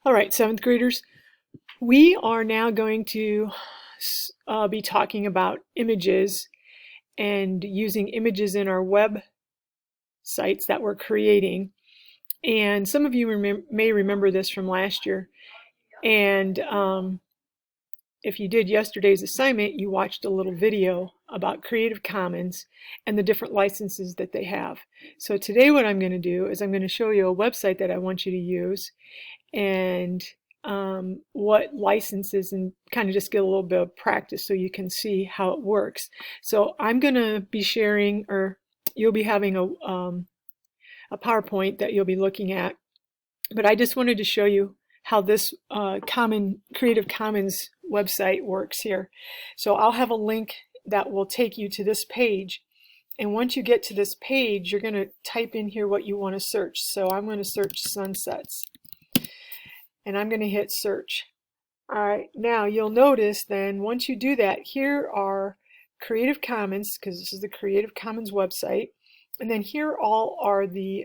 All right, seventh graders, we are now going to be talking about images and using images in our web sites that we're creating. And some of you may remember this from last year. And if you did yesterday's assignment, you watched a little video about Creative Commons and the different licenses that they have. So today what I'm going to do is I'm going to show you a website that I want you to use and what licenses, and kind of just get a little bit of practice so you can see how it works. So I'm going to be sharing, or you'll be having a PowerPoint that you'll be looking at, but I just wanted to show you how this Creative Commons website works here. So I'll have a link that will take you to this page. And once you get to this page, you're going to type in here what you want to search. So I'm going to search sunsets. And I'm going to hit search. All right, now you'll notice then once you do that, here are Creative Commons, because this is the Creative Commons website. And then here all are the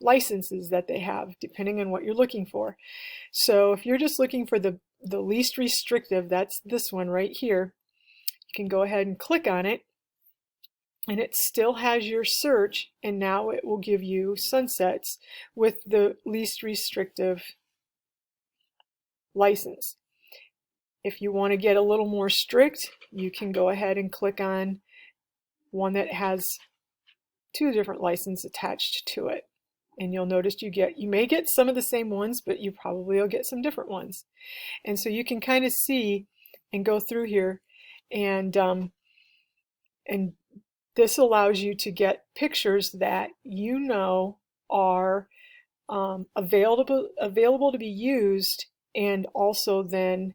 licenses that they have, depending on what you're looking for. So if you're just looking for the least restrictive, that's this one right here. You can go ahead and click on it. And it still has your search, and now it will give you sunsets with the least restrictive license. If you want to get a little more strict, you can go ahead and click on one that has two different licenses attached to it. And you'll notice you may get some of the same ones, but you probably will get some different ones. And so you can kind of see and go through here, and this allows you to get pictures that you know are available to be used, and also then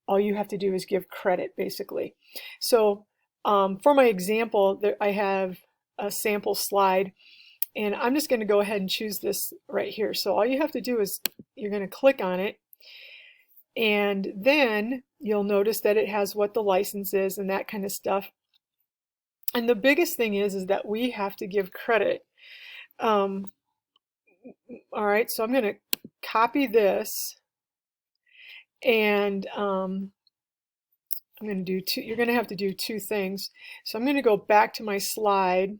all you have to do is give credit, basically. So for my example, I have a sample slide, and I'm just going to go ahead and choose this right here. So all you have to do is you're going to click on it, and then you'll notice that it has what the license is and that kind of stuff. And the biggest thing is that we have to give credit. All right, so I'm going to copy this, and I'm going to do you're going to have to do two things. So I'm going to go back to my slide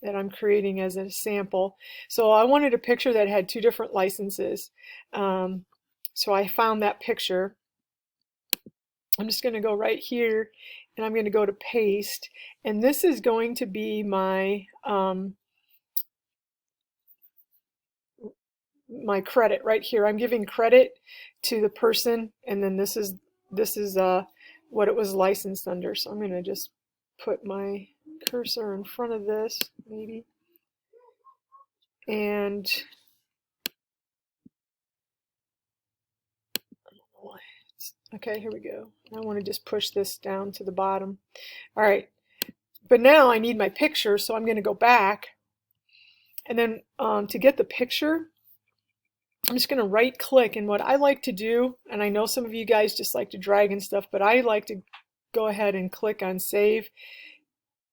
that I'm creating as a sample. So I wanted a picture that had two different licenses. So I found that picture. I'm just going to go right here, and I'm going to go to paste. And this is going to be my my credit right here. I'm giving credit to the person, and then this is what it was licensed under. So I'm going to just put my cursor in front of this, maybe, and okay, here we go. I want to just push this down to the bottom. All right, but now I need my picture, so I'm going to go back, and then to get the picture, I'm just going to right click, and what I like to do, and I know some of you guys just like to drag and stuff, but I like to go ahead and click on Save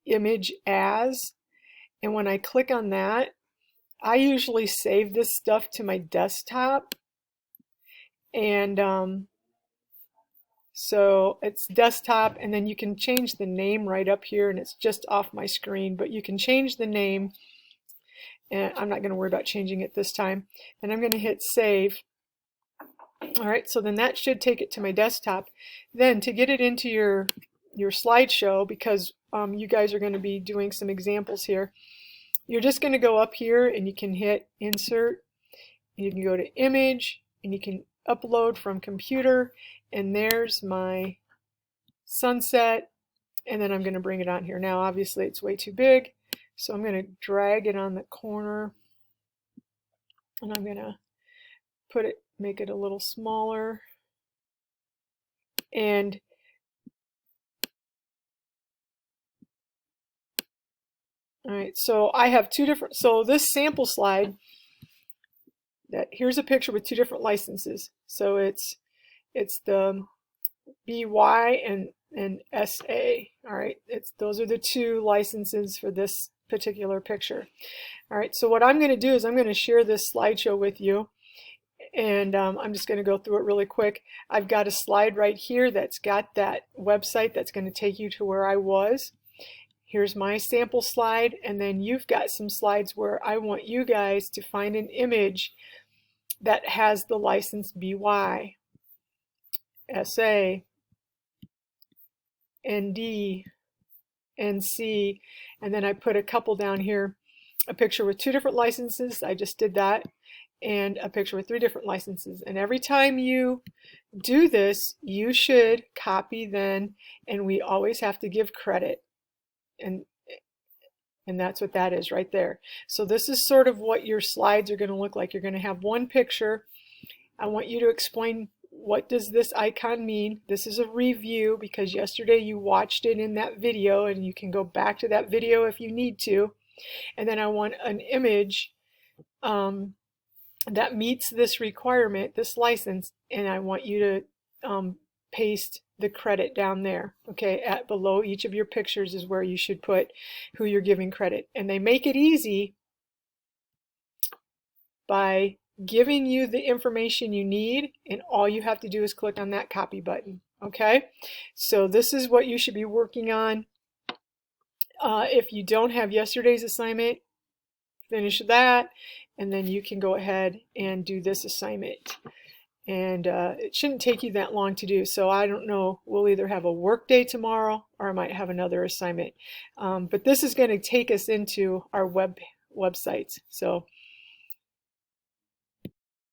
Image As, and when I click on that, I usually save this stuff to my desktop, and so it's desktop, and then you can change the name right up here, and it's just off my screen, but you can change the name, and I'm not going to worry about changing it this time. And I'm going to hit save. All right, so then that should take it to my desktop. Then to get it into your slideshow, because you guys are going to be doing some examples here, you're just going to go up here and you can hit insert, and you can go to image, and you can upload from computer, and there's my sunset, and then I'm going to bring it on here. Now obviously it's way too big, so I'm going to drag it on the corner, and I'm going to make it a little smaller, and all right, so I have two different, so this sample slide, here's a picture with two different licenses. So it's the BY and SA. All right, those are the two licenses for this particular picture. All right, so what I'm going to do is I'm going to share this slideshow with you, And I'm just going to go through it really quick. I've got a slide right here that's got that website that's going to take you to where I was. Here's my sample slide, and then you've got some slides where I want you guys to find an image that has the license BY, SA, ND, NC, and then I put a couple down here, a picture with 2 different licenses, I just did that, and a picture with 3 different licenses. And every time you do this, you should copy then, and we always have to give credit. And that's what that is right there. So this is sort of what your slides are going to look like. You're going to have one picture. I want you to explain, what does this icon mean? This is a review because yesterday you watched it in that video, and you can go back to that video if you need to. And then I want an image that meets this requirement, this license, and I want you to paste the credit down there. Okay, at below each of your pictures is where you should put who you're giving credit. And they make it easy by giving you the information you need, and all you have to do is click on that copy button. Okay, so this is what you should be working on. If you don't have yesterday's assignment, finish that, and then you can go ahead and do this assignment. And it shouldn't take you that long to do. So I don't know, we'll either have a work day tomorrow or I might have another assignment. But this is going to take us into our websites. So